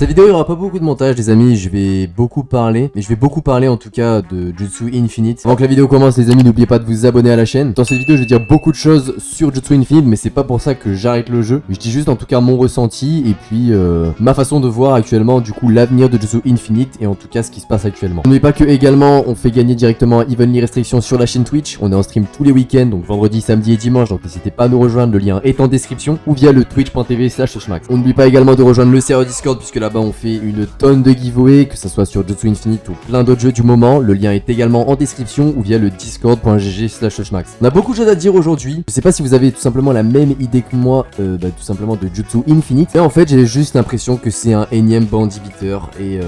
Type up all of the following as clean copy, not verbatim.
Cette vidéo il n'y aura pas beaucoup de montage les amis, je vais beaucoup parler, mais je vais beaucoup parler en tout cas de Jutsu Infinite. Avant que la vidéo commence les amis, n'oubliez pas de vous abonner à la chaîne. Dans cette vidéo je vais dire beaucoup de choses sur Jutsu Infinite, mais c'est pas pour ça que j'arrête le jeu. Je dis juste en tout cas mon ressenti et puis ma façon de voir actuellement du coup l'avenir de Jutsu Infinite et en tout cas ce qui se passe actuellement. N'oubliez pas que également on fait gagner directement un Evenly Restriction sur la chaîne Twitch. On est en stream tous les week-ends, donc vendredi, samedi et dimanche, donc n'hésitez pas à nous rejoindre, le lien est en description ou via le twitch.tv/sochmax. On n'oublie pas également de rejoindre le serveur Discord puisque là-bas on fait une tonne de giveaways, que ce soit sur Jutsu Infinite ou plein d'autres jeux du moment. Le lien est également en description ou via le discord.gg/sochmax. On a beaucoup de choses à dire aujourd'hui. Je sais pas si vous avez tout simplement la même idée que moi, tout simplement de Jutsu Infinite. Mais en fait j'ai juste l'impression que c'est un énième bandit beater et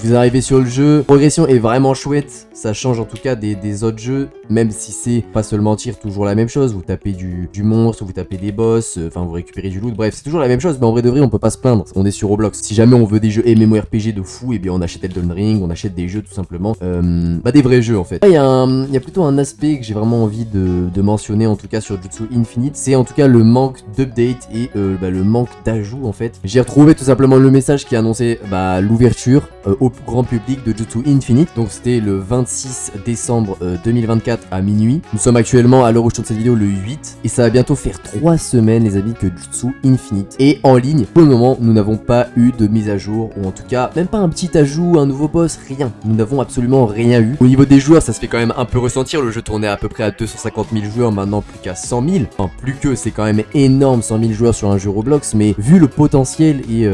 vous arrivez sur le jeu, progression est vraiment chouette. Ça change en tout cas des autres jeux, même si c'est pas se le mentir toujours la même chose. Vous tapez du monstre, vous tapez des boss, enfin vous récupérez du loot, bref c'est toujours la même chose, mais en vrai de vrai on peut pas se plaindre, on est sur Roblox. Si jamais on veut des jeux MMORPG de fou, et bien on achète Elden Ring, on achète des jeux tout simplement, des vrais jeux en fait. Il y a plutôt un aspect que j'ai vraiment envie de mentionner en tout cas sur Jutsu Infinite, c'est en tout cas le manque d'update et le manque d'ajout en fait. J'ai retrouvé tout simplement le message qui annonçait l'ouverture au grand public de Jutsu Infinite, donc c'était le 26 décembre 2024 à minuit. Nous sommes actuellement à l'heure où je tourne cette vidéo le 8 et ça va bientôt faire 3 semaines les amis que Jutsu Infinite est en ligne. Pour le moment nous n'avons pas eu de mise à jour, ou en tout cas même pas un petit ajout, un nouveau boss, rien. Nous n'avons absolument rien eu. Au niveau des joueurs ça se fait quand même un peu ressentir, le jeu tournait à peu près à 250 000 joueurs, maintenant plus qu'à 100 000. Enfin plus que, c'est quand même énorme 100 000 joueurs sur un jeu Roblox, mais vu le potentiel et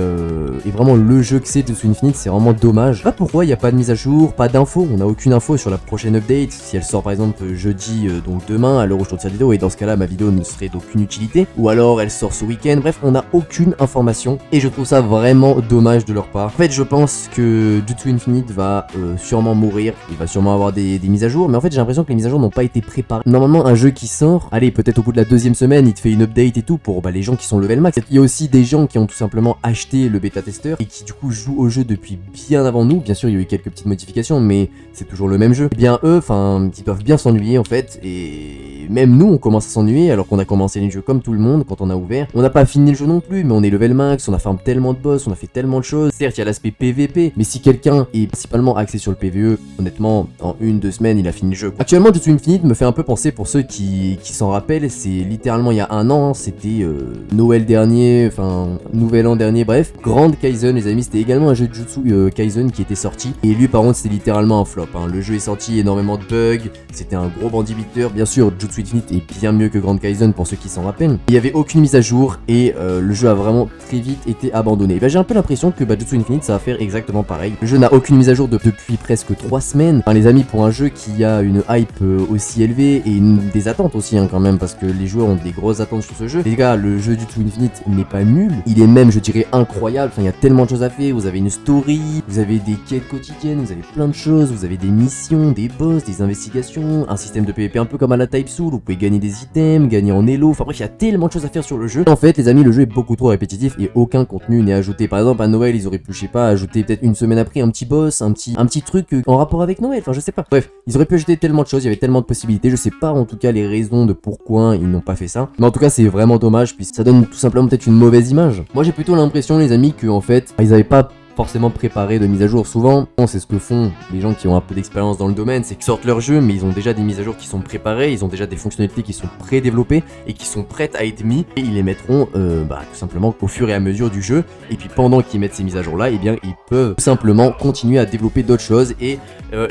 vraiment le jeu que c'est Jutsu Infinite, c'est vraiment dommage. Pas pourquoi il n'y a pas de mise à jour, pas d'infos, on n'a aucune info sur la prochaine update, si elle sort par exemple jeudi, donc demain à l'heure où je tourne cette vidéo, et dans ce cas là ma vidéo ne serait d'aucune utilité, ou alors elle sort ce week-end, bref on n'a aucune information et je trouve ça vraiment dommage de leur part. En fait je pense que Jutsu Infinite va sûrement mourir, il va sûrement avoir des mises à jour, mais en fait j'ai l'impression que les mises à jour n'ont pas été préparées. Normalement un jeu qui sort, allez peut-être au bout de la deuxième semaine il te fait une update et tout pour les gens qui sont level max. Il y a aussi des gens qui ont tout simplement acheté le bêta testeur et qui du coup jouent au jeu depuis bien avant nous. Bien sûr il y a eu quelques petites modifications mais c'est toujours le même jeu. Et bien eux, ils doivent bien s'ennuyer en fait, et même nous on commence à s'ennuyer alors qu'on a commencé les jeux comme tout le monde quand on a ouvert. On n'a pas fini le jeu non plus, mais on est level max, on a farm tellement de boss, on a fait tellement de choses. Certes il y a l'aspect PVP, mais si quelqu'un est principalement axé sur le PVE, honnêtement en 1-2 semaines il a fini le jeu. Actuellement Jutsu Infinite me fait un peu penser, pour ceux qui s'en rappellent, c'est littéralement il y a un an, c'était Noël dernier, enfin Nouvel An dernier, bref, Grand Kaizen les amis, c'était également un jeu de Jutsu Kaizen qui était sorti, et lui par contre c'était littéralement un flop, hein. Le jeu est sorti, énormément de bugs, c'était un gros bandit beater. Bien sûr Jutsu Infinite est bien mieux que Grand Kaizen pour ceux qui s'en rappellent. Il n'y avait aucune mise à jour et le jeu a vraiment très vite été abandonné. Et j'ai un peu l'impression que Jutsu Infinite ça va faire exactement pareil. Le jeu n'a aucune mise à jour depuis presque 3 semaines. Enfin, les amis, pour un jeu qui a une hype aussi élevée et des attentes aussi quand même, parce que les joueurs ont des grosses attentes sur ce jeu. Les gars, le jeu Jutsu Infinite n'est pas nul, il est même je dirais incroyable. Enfin il y a tellement de choses à faire, vous avez une story, vous avez des quêtes quotidiennes, vous avez plein de choses, vous avez des missions, des boss, des investigations, un système de PvP un peu comme à la Type Soul, vous pouvez gagner des items, gagner en elo, enfin bref il y a tellement de choses à faire sur le jeu. En fait les amis le jeu est beaucoup trop répétitif et aucun contenu n'est ajouté. Par exemple à Noël ils auraient pu je sais pas ajouter peut-être une semaine après un petit boss, un petit truc en rapport avec Noël, enfin je sais pas. Bref ils auraient pu ajouter tellement de choses, il y avait tellement de possibilités, je sais pas en tout cas les raisons de pourquoi ils n'ont pas fait ça. Mais en tout cas c'est vraiment dommage puisque ça donne tout simplement peut-être une mauvaise image. Moi j'ai plutôt l'impression les amis que en fait ils avaient pas forcément préparé de mise à jour. Souvent, c'est ce que font les gens qui ont un peu d'expérience dans le domaine, c'est qu'ils sortent leur jeu, mais ils ont déjà des mises à jour qui sont préparées, ils ont déjà des fonctionnalités qui sont pré-développées et qui sont prêtes à être mises, et ils les mettront tout simplement au fur et à mesure du jeu. Et puis pendant qu'ils mettent ces mises à jour là, et bien ils peuvent tout simplement continuer à développer d'autres choses et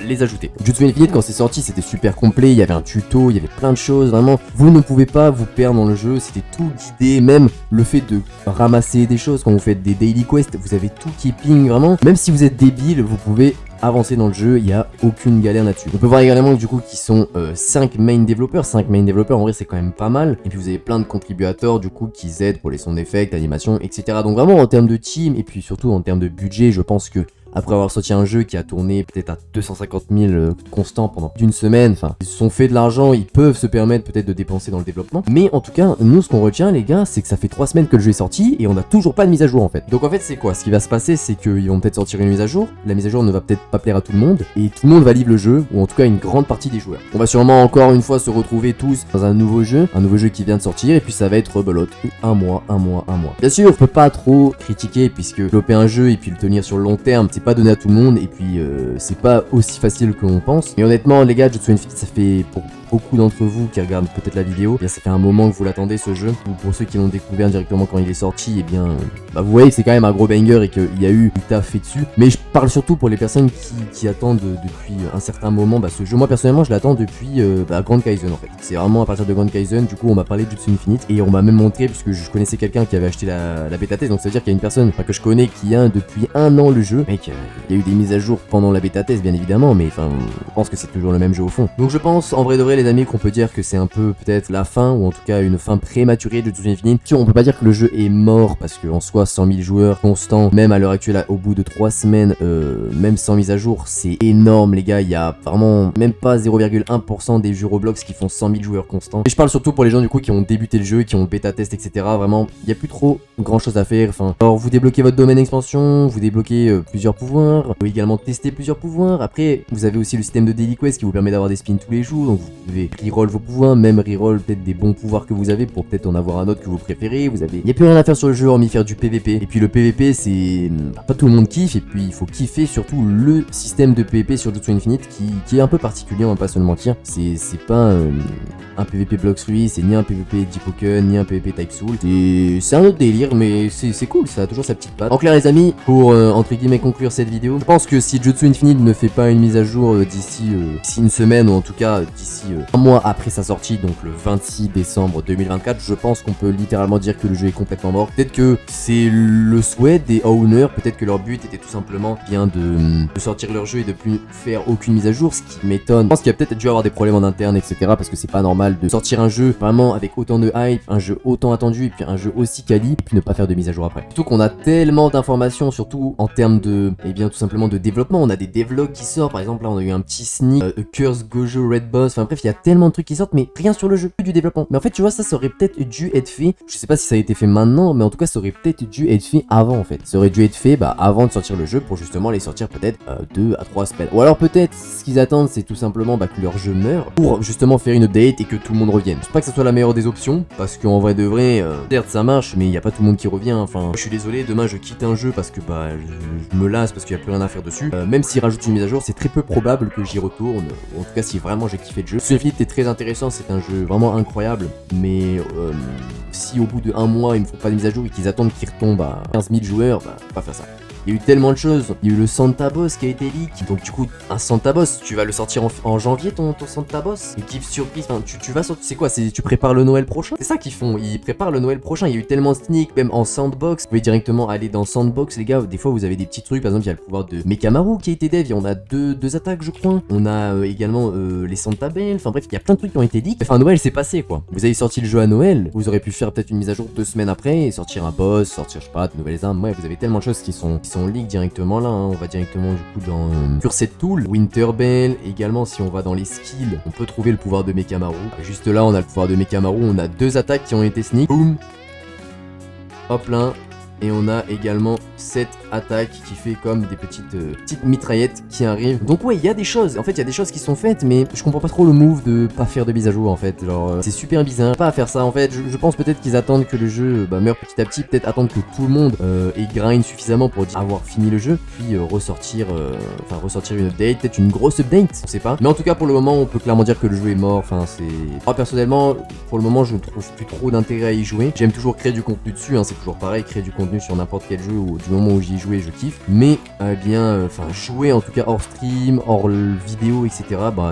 les ajouter. Jutsu Infinite quand c'est sorti c'était super complet, il y avait un tuto, il y avait plein de choses, vraiment vous ne pouvez pas vous perdre dans le jeu, c'était tout guidé, même le fait de ramasser des choses quand vous faites des daily quests, vous avez tout qui est ping vraiment, même si vous êtes débile vous pouvez avancer dans le jeu, il n'y a aucune galère là-dessus. On peut voir également du coup qui sont 5 main développeurs, en vrai c'est quand même pas mal, et puis vous avez plein de contributeurs du coup qui aident pour les sound effects, animations, etc. Donc vraiment en termes de team et puis surtout en termes de budget, je pense que après avoir sorti un jeu qui a tourné peut-être à 250 000 constants pendant d'une semaine, enfin, ils se sont fait de l'argent, ils peuvent se permettre peut-être de dépenser dans le développement. Mais en tout cas, nous, ce qu'on retient, les gars, c'est que ça fait 3 semaines que le jeu est sorti et on n'a toujours pas de mise à jour en fait. Donc en fait, c'est quoi? Ce qui va se passer, c'est qu'ils vont peut-être sortir une mise à jour. La mise à jour ne va peut-être pas plaire à tout le monde et tout le monde va livrer le jeu, ou en tout cas une grande partie des joueurs. On va sûrement encore une fois se retrouver tous dans un nouveau jeu qui vient de sortir, et puis ça va être rebelote. Un mois. Bien sûr, on peut pas trop critiquer puisque développer un jeu et puis le tenir sur le long terme, c'est pas donné à tout le monde, et puis c'est pas aussi facile que l'on pense. Mais honnêtement, les gars, Jutsu Infinite, ça fait pour beaucoup d'entre vous qui regardent peut-être la vidéo, eh bien ça fait un moment que vous l'attendez ce jeu, ou pour ceux qui l'ont découvert directement quand il est sorti, et eh bien vous voyez que c'est quand même un gros banger et qu'il y a eu du taf fait dessus. Mais je parle surtout pour les personnes qui attendent depuis un certain moment ce jeu. Moi personnellement je l'attends depuis Grand Kaizen en fait. C'est vraiment à partir de Grand Kaizen, du coup on m'a parlé de Jutsu Infinite et on m'a même montré, puisque je connaissais quelqu'un qui avait acheté la bêta test, donc ça veut dire qu'il y a une personne que je connais qui a depuis un an le jeu. Mec, il y a eu des mises à jour pendant la bêta test bien évidemment, mais enfin je pense que c'est toujours le même jeu au fond. Donc je pense en vrai de vrai les amis qu'on peut dire que c'est un peu peut-être la fin, ou en tout cas une fin prématurée de Jutsu Infinite. On peut pas dire que le jeu est mort parce qu'en soi 100 000 joueurs constants, même à l'heure actuelle au bout de 3 semaines, même sans mise à jour, c'est énorme les gars. Il y a vraiment même pas 0,1% des jeux Roblox qui font 100 000 joueurs constants. Et je parle surtout pour les gens du coup qui ont débuté le jeu, qui ont le bêta test, etc. Vraiment, il y a plus trop grand chose à faire. Enfin, alors vous débloquez votre domaine expansion, vous débloquez plusieurs pouvoirs, vous pouvez également tester plusieurs pouvoirs. Après, vous avez aussi le système de Daily Quest qui vous permet d'avoir des spins tous les jours, donc vous pouvez reroll vos pouvoirs, même reroll peut-être des bons pouvoirs que vous avez pour peut-être en avoir un autre que vous préférez. Il n'y a plus rien à faire sur le jeu hormis faire du PVP. Et puis le PVP, c'est pas tout le monde kiffe, et puis il faut kiffer surtout le système de PVP sur Jutsu Infinite qui est un peu particulier, on va pas se le mentir. C'est pas un PVP Blox Rui, c'est ni un PVP Jipoken, ni un PVP Type Soul. C'est un autre délire, mais c'est cool, ça a toujours sa petite patte. En clair les amis, pour entre guillemets conclure cette vidéo, je pense que si Jutsu Infinite ne fait pas une mise à jour d'ici une semaine, ou en tout cas d'ici un mois après sa sortie, donc le 26 décembre 2024, je pense qu'on peut littéralement dire que le jeu est complètement mort. Peut-être que c'est le souhait des owners, peut-être que leur but était tout simplement bien de sortir leur jeu et de plus faire aucune mise à jour, ce qui m'étonne. Je pense qu'il y a peut-être dû avoir des problèmes en interne, etc. parce que c'est pas normal de sortir un jeu vraiment avec autant de hype, un jeu autant attendu, et puis un jeu aussi quali, et puis ne pas faire de mise à jour après. Surtout qu'on a tellement d'informations, surtout en termes de, tout simplement de développement. On a des devlogs qui sortent, par exemple là on a eu un petit sneak, Curse Gojo Red Boss, enfin bref, il y a tellement de trucs qui sortent, mais rien sur le jeu, du développement. Mais en fait, tu vois, ça aurait peut-être dû être fait, je sais pas si ça a été fait maintenant, mais en tout cas, ça aurait peut-être dû être fait avant en fait. Ça aurait dû être fait avant de sortir le jeu, pour justement les sortir peut-être 2 à 3 semaines. Ou alors peut-être, ce qu'ils attendent, c'est tout simplement que leur jeu meure, pour justement faire une update et que tout le monde revienne. Je sais pas que ça soit la meilleure des options, parce qu'en vrai de vrai, certes ça marche, mais il y a pas tout le monde qui revient. Enfin, je suis désolé, demain je quitte un jeu parce que je me lasse, parce qu'il y a plus rien à faire dessus. Même s'ils rajoutent une mise à jour, c'est très peu probable que j'y retourne, ou en tout cas si vraiment j'ai kiffé le jeu. Infinite est très intéressant, c'est un jeu vraiment incroyable, mais si au bout de un mois ils ne font pas de mise à jour et qu'ils attendent qu'il retombe à 15 000 joueurs, faut pas faire ça. Il y a eu tellement de choses. Il y a eu le Santa Boss qui a été leak. Donc du coup, un Santa Boss, tu vas le sortir en janvier ton Santa Boss. Et gift surprise, enfin, tu vas sortir. C'est quoi? Tu prépares le Noël prochain? C'est ça qu'ils font. Ils préparent le Noël prochain. Il y a eu tellement de sneak, même en sandbox. Vous pouvez directement aller dans sandbox, les gars. Des fois, vous avez des petits trucs. Par exemple, il y a le pouvoir de Mekamaru qui a été dev. On a deux attaques, je crois. On a également les Santa Bell. Enfin bref, il y a plein de trucs qui ont été leak. Enfin, Noël, c'est passé quoi. Vous avez sorti le jeu à Noël. Vous aurez pu faire peut-être une mise à jour 2 semaines après et sortir un boss, sortir, je sais pas, de nouvelles armes. Ouais, vous avez tellement de choses qui sont leak directement là. On va directement du coup dans sur cette tool. Winter Bell. Également, si on va dans les skills, on peut trouver le pouvoir de Mekamaru. Juste là, on a le pouvoir de Mekamaru. On a 2 attaques qui ont été sneak. Boum. Hop là. Et on a également cette attaque qui fait comme des petites mitraillettes qui arrivent. Donc ouais, il y a des choses. En fait, il y a des choses qui sont faites, mais je comprends pas trop le move de pas faire de mise à jour en fait. Genre, c'est super bizarre. Pas à faire ça en fait. Je pense peut-être qu'ils attendent que le jeu meure petit à petit. Peut-être attendre que tout le monde ait grind suffisamment pour avoir fini le jeu. Puis ressortir une update. Peut-être une grosse update. On sait pas. Mais en tout cas, pour le moment, on peut clairement dire que le jeu est mort. Enfin, c'est. Moi, personnellement, pour le moment, je ne trouve plus trop d'intérêt à y jouer. J'aime toujours créer du contenu dessus. Hein, c'est toujours pareil. Créer du contenu sur n'importe quel jeu, ou du moment où j'y ai joué je kiffe, mais jouer en tout cas hors stream, hors vidéo, etc.,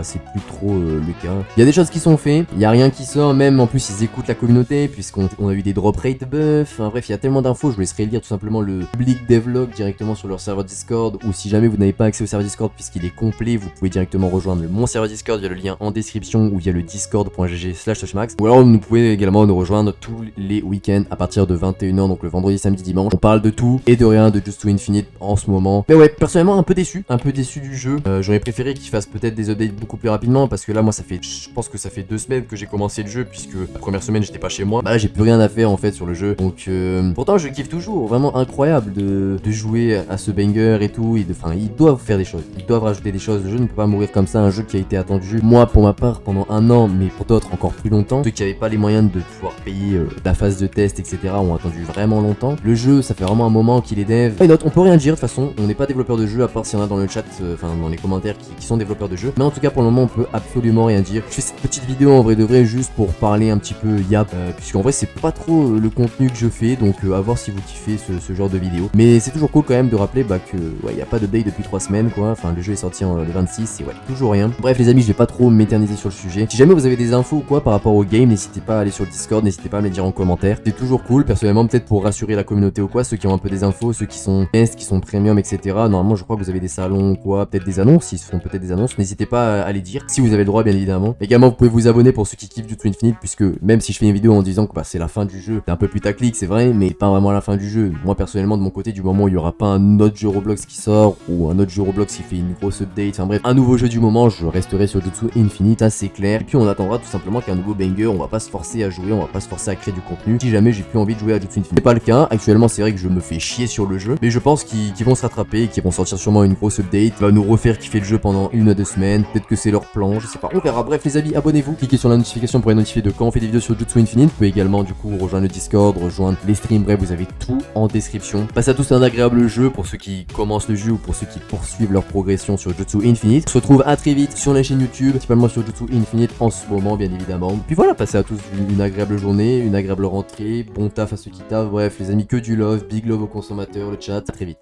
c'est plus trop le cas. Il y a des choses qui sont faites, il y a rien qui sort, même en plus ils écoutent la communauté puisqu'on a eu des drop rate buffs. Enfin bref, il y a tellement d'infos. Je vous laisserai lire tout simplement le public devlog directement sur leur serveur Discord, ou si jamais vous n'avez pas accès au serveur Discord puisqu'il est complet, vous pouvez directement rejoindre mon serveur Discord via le lien en description ou via le discord.gg/touchmax, ou alors vous pouvez également nous rejoindre tous les week-ends à partir de 21h, donc le vendredi, samedi, dimanche. On parle de tout et de rien de Just to Infinite en ce moment. Mais ouais, personnellement un peu déçu du jeu. J'aurais préféré qu'il fasse peut-être des updates beaucoup plus rapidement parce que là moi je pense que ça fait 2 semaines que j'ai commencé le jeu puisque la première semaine j'étais pas chez moi. Bah là j'ai plus rien à faire en fait sur le jeu. Donc pourtant je kiffe toujours, vraiment incroyable de jouer à ce banger et tout. Enfin ils doivent faire des choses, ils doivent rajouter des choses. Le jeu ne peut pas mourir comme ça, un jeu qui a été attendu, moi pour ma part pendant 1 an, mais pour d'autres encore plus longtemps. Ceux qui n'avaient pas les moyens de pouvoir payer la phase de test etc ont attendu vraiment longtemps. Le jeu ça fait vraiment un moment qu'il est dev. Une note, on peut rien dire de toute façon, on n'est pas développeur de jeu à part s'il y en a dans le chat, enfin dans les commentaires qui sont développeurs de jeu. Mais en tout cas pour le moment on peut absolument rien dire. Je fais cette petite vidéo en vrai de vrai juste pour parler un petit peu Yap, puisqu'en vrai c'est pas trop le contenu que je fais, donc à voir si vous kiffez ce genre de vidéo. Mais c'est toujours cool quand même de rappeler que ouais y a pas d'update depuis 3 semaines quoi, enfin le jeu est sorti le 26 et ouais toujours rien. Bref les amis je vais pas trop m'éterniser sur le sujet. Si jamais vous avez des infos ou quoi par rapport au game, n'hésitez pas à aller sur le Discord, n'hésitez pas à me les dire en commentaire. C'est toujours cool personnellement, peut-être pour rassurer la communauté ou quoi, ceux qui ont un peu des infos, ceux qui sont test, qui sont premium etc. Normalement je crois que vous avez des salons ou quoi, peut-être des annonces, ils se font peut-être des annonces, n'hésitez pas à les dire si vous avez le droit bien évidemment. Également vous pouvez vous abonner pour ceux qui kiffent Just to Infinite, puisque même si je fais une vidéo en disant que c'est la fin du jeu, c'est un peu putaclic c'est vrai, mais pas vraiment la fin du jeu. Moi personnellement de mon côté, du moment où il y aura pas un autre jeu Roblox qui sort ou un autre jeu Roblox qui fait une grosse update, enfin bref un nouveau jeu du moment, je resterai sur Just to Infinite, ça c'est clair. Et puis on attendra tout simplement qu'un nouveau banger, on va pas se forcer à jouer, on va pas se forcer à créer du contenu si jamais j'ai plus envie de jouer à Just to Infinite. C'est pas le cas, actuellement c'est vrai que je me fais chier sur le jeu, mais je pense qu'ils vont se rattraper et qu'ils vont sortir sûrement une grosse update qui va nous refaire kiffer le jeu pendant 1 ou 2 semaines, peut-être que c'est leur plan, je sais pas, on verra. Bref les amis, abonnez-vous, cliquez sur la notification pour être notifié de quand on fait des vidéos sur Just to Infinite. Vous pouvez également du coup rejoindre le Discord, rejoindre les streams, bref vous avez tout en description. Passez à tous un agréable jeu pour ceux qui commencent le jeu ou pour ceux qui poursuivent leur progression sur Just to Infinite. On se retrouve à très vite sur la chaîne YouTube, principalement sur Just to Infinite en ce moment bien évidemment. Puis voilà, passez à tous une agréable journée, une agréable rentrée, bon taf à ceux qui taffent, bref les amis, que du love, big love aux consommateurs, le chat, à très vite.